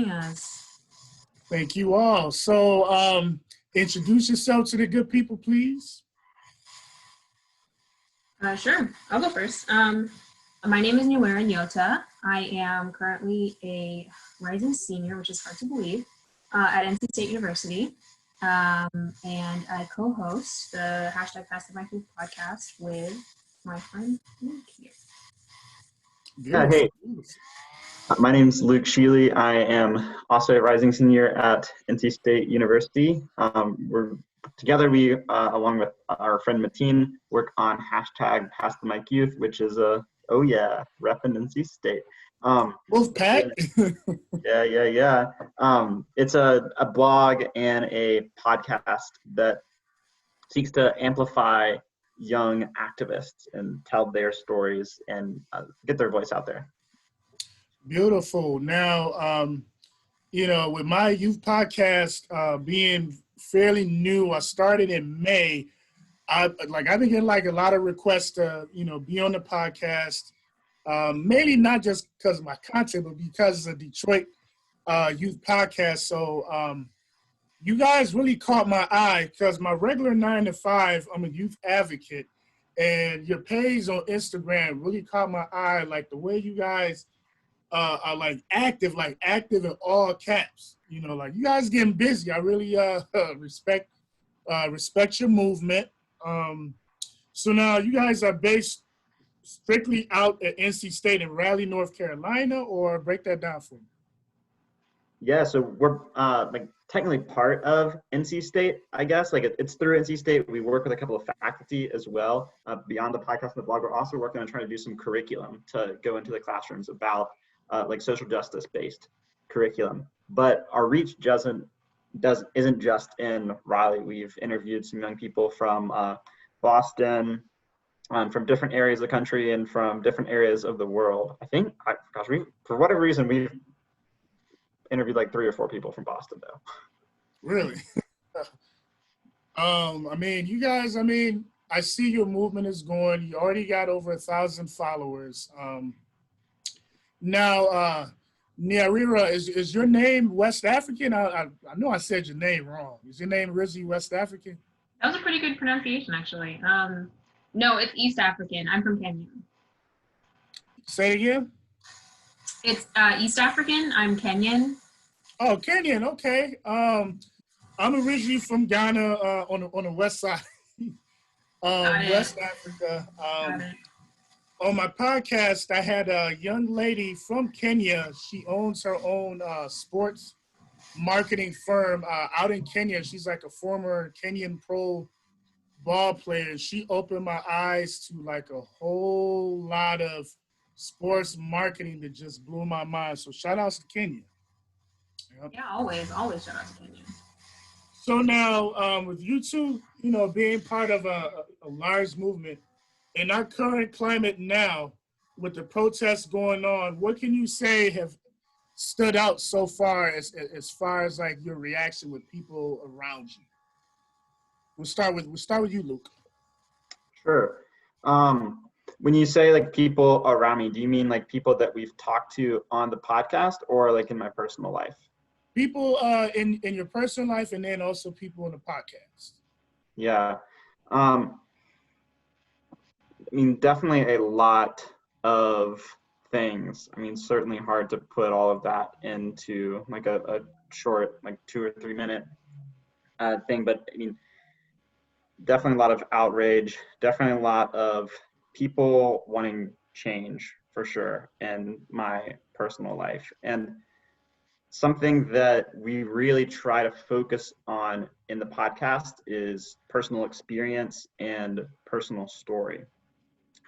us. Thank you all. So introduce yourself to the good people, please. Sure, I'll go first. My name is Nuera Nyota. I am currently a rising senior, which is hard to believe, at NC State University. And I co-host the hashtag Pass the Mic podcast with my friend Luke here. Yeah, hey. My name is Luke Sheely. I am also a rising senior at NC State University. We're together, we, along with our friend Mateen, work on hashtag Pass the Mic Youth, which is repping NC State. Wolfpack. Yeah. It's a blog and a podcast that seeks to amplify young activists and tell their stories and get their voice out there. Beautiful. Now, with my youth podcast being fairly new, I started in May. I've been getting a lot of requests to, be on the podcast. Mainly not just because of my content, but because it's a Detroit youth podcast. So you guys really caught my eye because my regular 9 to 5, I'm a youth advocate, and your page on Instagram really caught my eye. Like the way you guys are active in all caps. You guys getting busy. I really respect your movement. So now you guys are based strictly out at NC State in Raleigh, North Carolina, or break that down for me? Yeah, so we're technically part of NC State, I guess. It's through NC State. We work with a couple of faculty as well. Beyond the podcast and the blog, we're also working on trying to do some curriculum to go into the classrooms about social justice based curriculum. But our reach isn't just in Raleigh. We've interviewed some young people from Boston, from different areas of the country and from different areas of the world. For whatever reason, we've interviewed 3 or 4 people from Boston though. Really? You guys, I see your movement is going. You already got over 1,000 followers. Now, Nyarira, is your name West African? I know I said your name wrong. Is your name originally West African? That was a pretty good pronunciation, actually. No, it's East African. I'm from Kenya. Say it again? It's East African. I'm Kenyan. Oh, Kenyan. Okay. I'm originally from Ghana on the west side, West Africa. On my podcast, I had a young lady from Kenya. She owns her own sports marketing firm out in Kenya. She's like a former Kenyan pro ball player. She opened my eyes to a whole lot of sports marketing that just blew my mind. So shout outs to Kenya. Yep. Yeah, always shout out to Kenya. So now with you two, being part of a large movement, in our current climate now, with the protests going on, what can you say have stood out so far as your reaction with people around you? We'll start with you, Luke. Sure. When you say people around me, do you mean people that we've talked to on the podcast or in my personal life? People in your personal life, and then also people in the podcast. Yeah. Definitely a lot of things. Certainly hard to put all of that into a short 2 or 3 minute thing, but definitely a lot of outrage, definitely a lot of people wanting change for sure in my personal life. And something that we really try to focus on in the podcast is personal experience and personal story.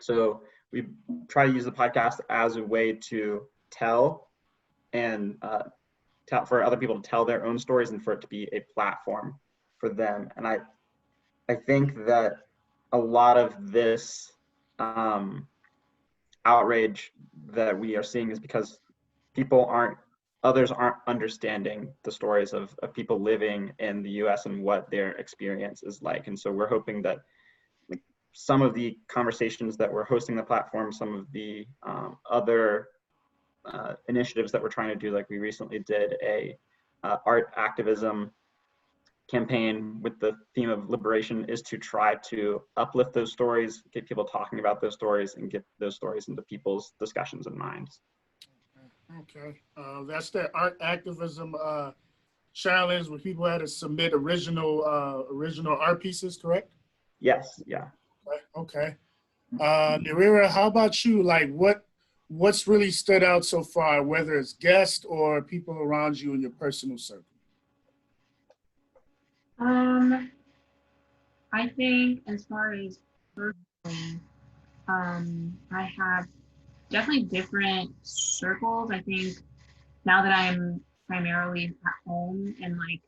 So we try to use the podcast as a way to tell for other people to tell their own stories and for it to be a platform for them. And I think that a lot of this outrage that we are seeing is because others aren't understanding the stories of people living in the US and what their experience is like. And so we're hoping that some of the conversations that we're hosting the platform, some of the other initiatives that we're trying to do. Like we recently did a art activism campaign with the theme of liberation, is to try to uplift those stories, get people talking about those stories, and get those stories into people's discussions and minds. Okay, that's that art activism challenge where people had to submit original art pieces, correct? Yes, yeah. Okay. Narira, how about you? Like what's really stood out so far, whether it's guests or people around you in your personal circle? I think as far as personally, I have definitely different circles. I think now that I'm primarily at home and like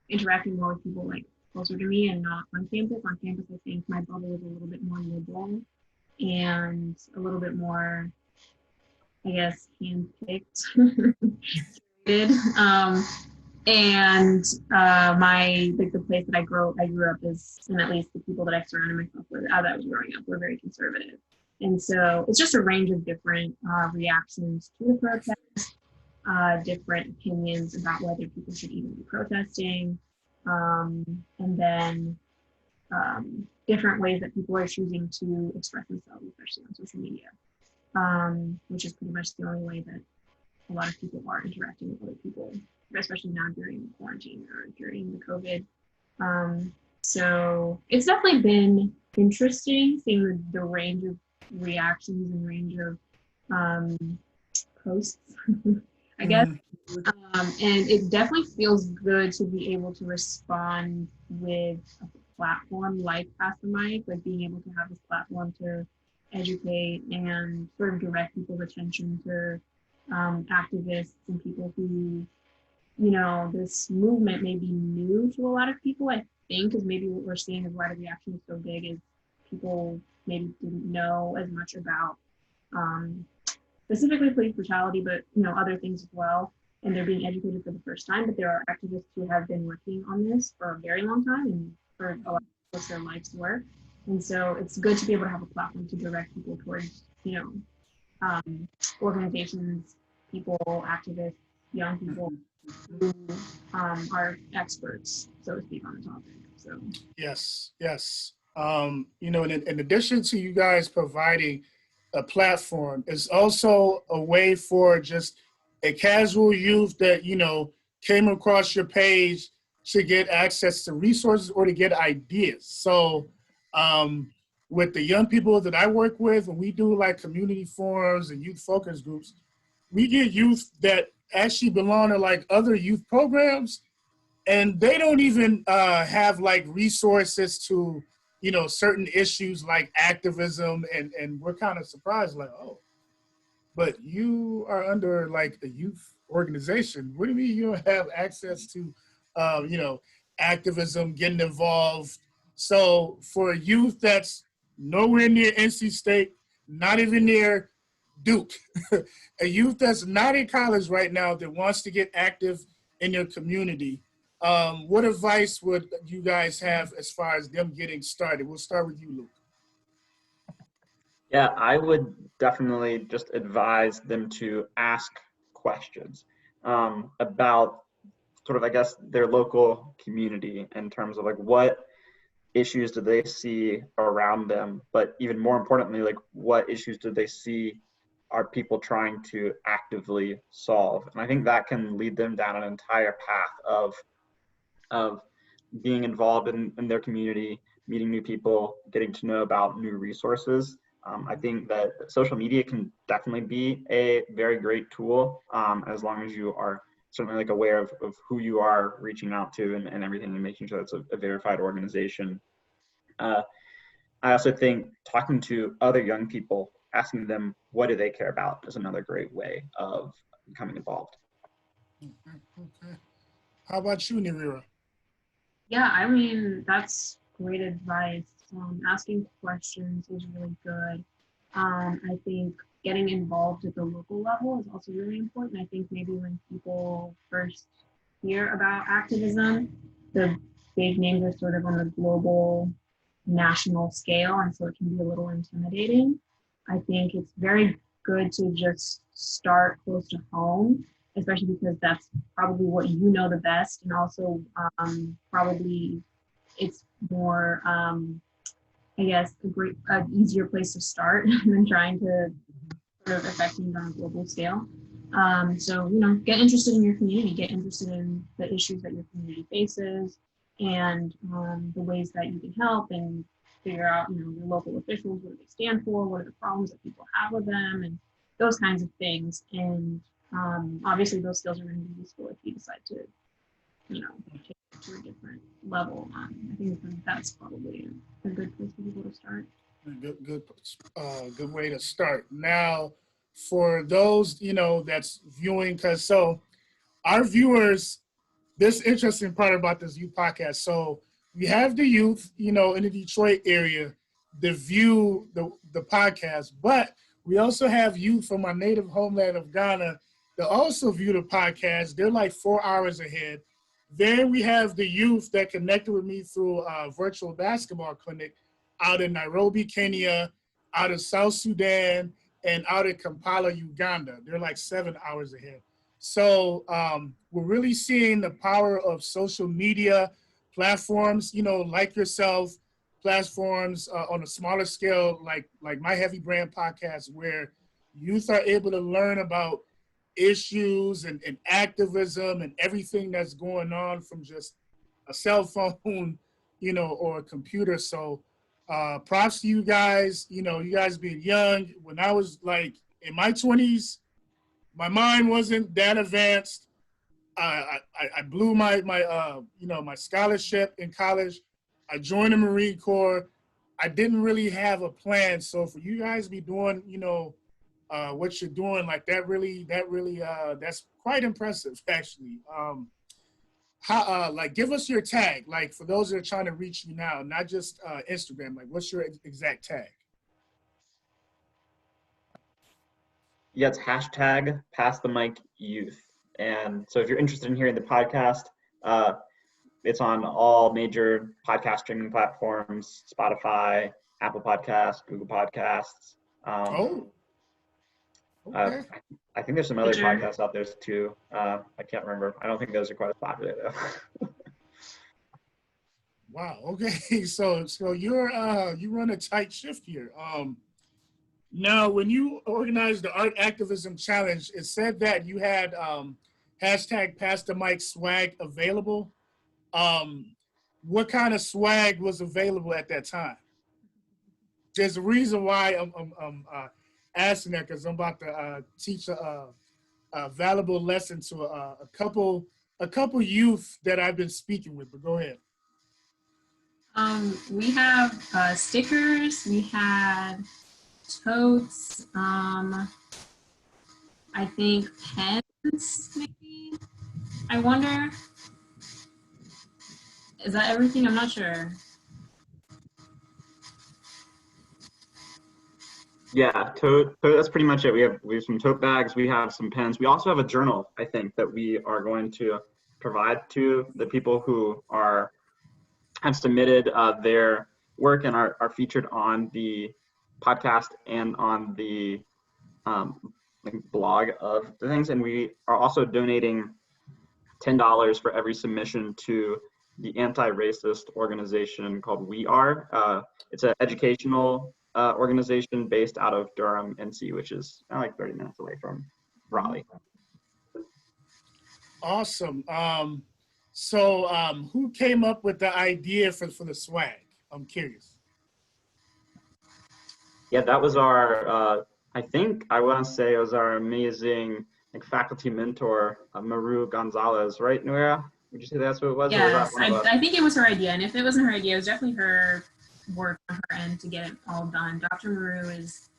interacting more with people like closer to me and not on campus. On campus, I think my bubble is a little bit more liberal and a little bit more, I guess, handpicked. And my like the place that I grew up is, and at least the people that I surrounded myself with as I was growing up were very conservative. And so it's just a range of different reactions to the protest, different opinions about whether people should even be protesting, and then different ways that people are choosing to express themselves, especially on social media, which is pretty much the only way that a lot of people are interacting with other people, especially now during quarantine or during the COVID. So it's definitely been interesting seeing the range of reactions and range of posts, I guess. And it definitely feels good to be able to respond with a platform like Pass the Mic, like being able to have this platform to educate and sort of direct people's attention to activists and people who, you know, this movement may be new to a lot of people, I think, is maybe what we're seeing is why the reaction is so big is people maybe didn't know as much about specifically police brutality, but, you know, other things as well. And they're being educated for the first time, but there are activists who have been working on this for a very long time and for a lot of their life's work. And so it's good to be able to have a platform to direct people towards, you know, organizations, people, activists, young people who are experts, so to speak, on the topic. So Yes. You know, in addition to you guys providing a platform, it's also a way for just a casual youth that, you know, came across your page to get access to resources or to get ideas. So with the young people that I work with, when we do like community forums and youth focus groups, we get youth that actually belong to like other youth programs, and they don't even have like resources to, you know, certain issues like activism, and we're kind of surprised, like, oh, but you are under like a youth organization. What do you mean you don't have access to, you know, activism, getting involved? So for a youth that's nowhere near NC State, not even near Duke, a youth that's not in college right now that wants to get active in their community, what advice would you guys have as far as them getting started? We'll start with you, Luke. Yeah, I would definitely just advise them to ask questions about sort of, I guess, their local community in terms of like what issues do they see around them, but even more importantly, like what issues do they see are people trying to actively solve? And I think that can lead them down an entire path of being involved in their community, meeting new people, getting to know about new resources. I think that social media can definitely be a very great tool as long as you are certainly like aware of who you are reaching out to and everything, and making sure that's a verified organization. I also think talking to other young people, asking them what do they care about, is another great way of becoming involved. Okay. How about you, Narira? yeah, I mean, that's great advice. Asking questions is really good. I think getting involved at the local level is also really important. I think maybe when people first hear about activism, the big names are sort of on the global, national scale, and so it can be a little intimidating. I think it's very good to just start close to home, especially because that's probably what you know the best, and also probably it's more, I guess, an easier place to start than trying to sort of affect things on a global scale. So, get interested in your community, get interested in the issues that your community faces, and the ways that you can help, and figure out, your local officials, what do they stand for, what are the problems that people have with them, and those kinds of things. And obviously those skills are going to be useful if you decide to, take it to a different level. I think that's probably a good place for people to start. Good way to start. Now, for those that's viewing, because our viewers, this interesting part about this youth podcast. So we have the youth, in the Detroit area, to view the podcast, but we also have youth from our native homeland of Ghana that also view the podcast. They're like 4 hours ahead. Then we have the youth that connected with me through a virtual basketball clinic out in Nairobi, Kenya, out of South Sudan, and out in Kampala, Uganda. They're like 7 hours ahead. So we're really seeing the power of social media platforms, like yourself, platforms on a smaller scale, like My Heavy Brand podcast, where youth are able to learn about issues and activism and everything that's going on from just a cell phone, or a computer. So props to you guys, you guys being young. When I was like in my 20s, my mind wasn't that advanced. I blew my scholarship in college. I joined the Marine Corps. I didn't really have a plan. So for you guys to be doing, what you're doing, like that's quite impressive, actually. Give us your tag, like for those that are trying to reach you now, not just Instagram. Like, what's your exact tag? Yeah, it's hashtag Pass the Mic Youth. And so if you're interested in hearing the podcast, it's on all major podcast streaming platforms: Spotify, Apple Podcasts, Google Podcasts. Okay. I think there's some other podcasts out there too. I can't remember. I don't think those are quite as popular though. Wow. Okay. So you run a tight shift here. Now, when you organized the Art Activism Challenge, it said that you had hashtag Pass the Mic swag available. What kind of swag was available at that time? There's a reason why I'm asking that, because I'm about to teach a valuable lesson to a couple youth that I've been speaking with. But go ahead. We have stickers. We had totes. I think pens, maybe. I wonder. Is that everything? I'm not sure. Yeah, tote. That's pretty much it. We have some tote bags. We have some pens. We also have a journal, I think, that we are going to provide to the people who have submitted their work and are featured on the podcast and on the blog of the things. And we are also donating $10 for every submission to the anti-racist organization called We Are. It's an educational organization based out of Durham, NC, which is like 30 minutes away from Raleigh. Awesome. So who came up with the idea for the swag? I'm curious. Yeah, that was our, I think I want to say it was our amazing faculty mentor, Maru Gonzalez, right, Nuera? Would you say that's what it was? Yes, I think it was her idea. And if it wasn't her idea, it was definitely her work on her end to get it all done. Dr. Maru is,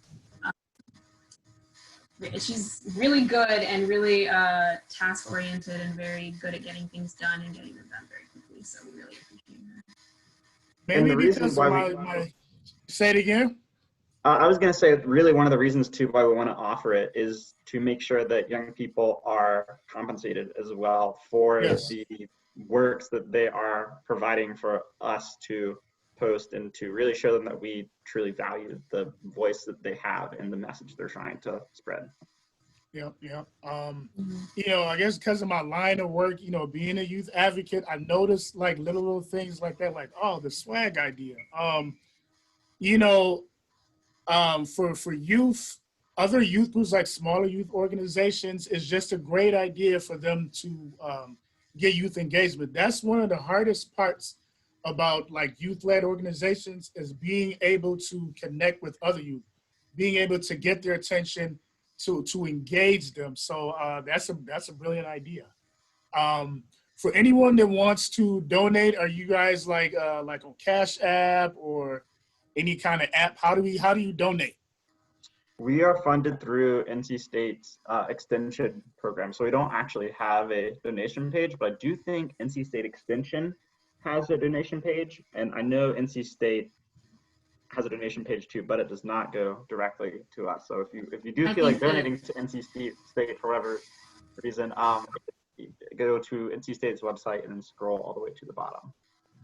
she's really good and really task-oriented and very good at getting things done and getting them done very quickly. So we really appreciate her. Maybe because of my say it again. I was going to say, really, one of the reasons too why we want to offer it is to make sure that young people are compensated as well for the works that they are providing for us to post and to really show them that we truly value the voice that they have and the message they're trying to spread. Yeah, yeah. Mhm. I guess because of my line of work, being a youth advocate, I noticed like little things like that, like, oh, the swag idea. You know, for youth, other youth groups like smaller youth organizations is just a great idea for them to get youth engagement. That's one of the hardest parts about like youth-led organizations is being able to connect with other youth, being able to get their attention, to engage them. So that's a brilliant idea. For anyone that wants to donate, are you guys like on Cash App or any kind of app? How do you donate? We are funded through NC State's extension program, so we don't actually have a donation page, but I do think NC State Extension has a donation page, and I know NC State has a donation page too, but it does not go directly to us. So if you do I feel like think that, donating to NC State for whatever reason, go to NC State's website and then scroll all the way to the bottom.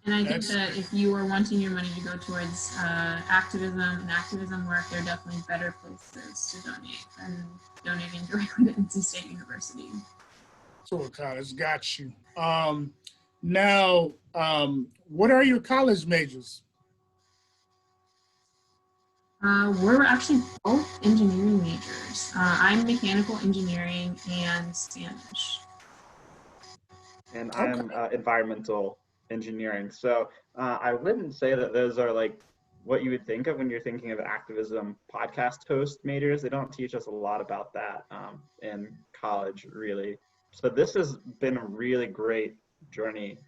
and I think Excellent. that if you are wanting your money to go towards activism and activism work, there are definitely better places to donate than donating directly to NC State University. So, college, got you. Now, what are your college majors? We're actually both engineering majors. I'm mechanical engineering and Spanish. And Okay. I'm environmental engineering. So I wouldn't say that those are like what you would think of when you're thinking of activism podcast host majors. They don't teach us a lot about that in college, really. So this has been a really great journey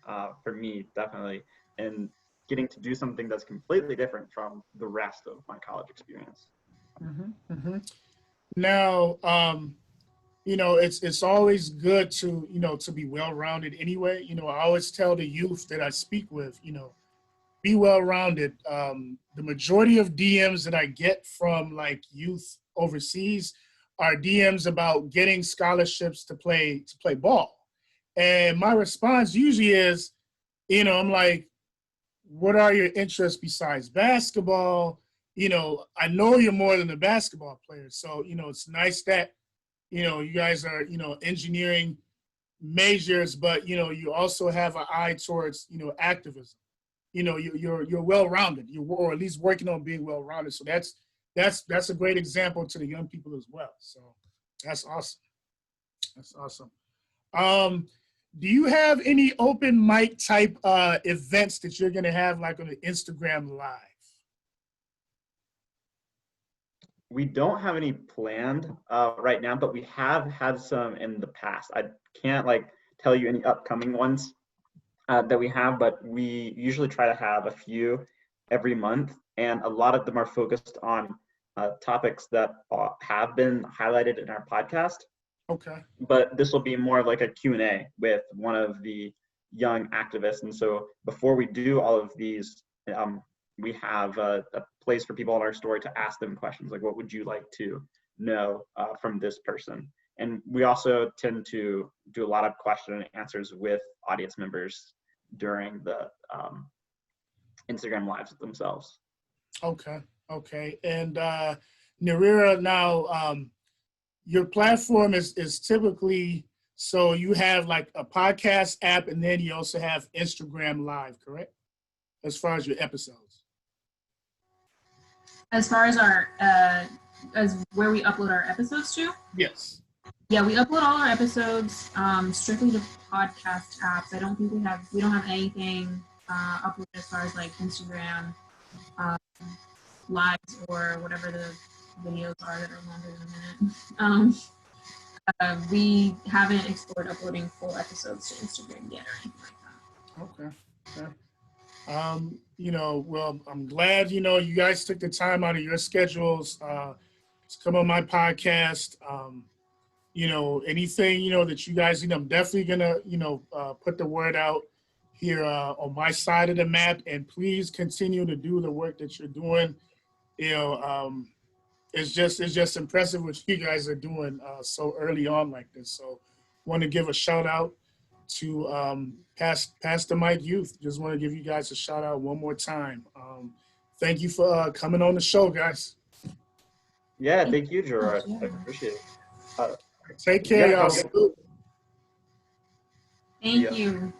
for me, definitely, in getting to do something that's completely different from the rest of my college experience. Mm-hmm. Now, it's always good to to be well-rounded anyway. I always tell the youth that I speak with, be well-rounded. The majority of DMs that I get from like youth overseas are DMs about getting scholarships to play ball. And my response usually is, I'm like, what are your interests besides basketball? I know you're more than a basketball player. So, it's nice that, you guys are, engineering majors, but, you also have an eye towards, activism. You're well-rounded, or at least working on being well-rounded. So that's a great example to the young people as well. So that's awesome. That's awesome. Do you have any open mic type events that you're gonna have like on the Instagram Live? We don't have any planned right now, but we have had some in the past. I can't like tell you any upcoming ones that we have, but we usually try to have a few every month, and a lot of them are focused on topics that have been highlighted in our podcast. Okay. But this will be more of like a Q&A with one of the young activists. And so before we do all of these, we have a place for people in our story to ask them questions like, what would you like to know from this person? And we also tend to do a lot of question and answers with audience members during the Instagram lives themselves. Okay. And Narira, now your platform is typically, so you have like a podcast app and then you also have Instagram Live, correct? As far as your episodes. As far as our as where we upload our episodes to? Yes. Yeah, we upload all our episodes strictly to podcast apps. I don't think we don't have anything uploaded as far as like Instagram lives or whatever the videos are that are longer than a minute. We haven't explored uploading full episodes to Instagram yet or anything like that. Okay. Well, I'm glad, you guys took the time out of your schedules to come on my podcast. Anything, that you guys, I'm definitely gonna, put the word out here on my side of the map, and please continue to do the work that you're doing. It's just impressive what you guys are doing so early on like this. So want to give a shout out to pass the mic youth. Just want to give you guys a shout out one more time. Thank you for coming on the show, guys. Yeah, thank you, Gerard. Yeah. I appreciate it. Take care, Yeah, y'all. have a good- Thank Yeah. you.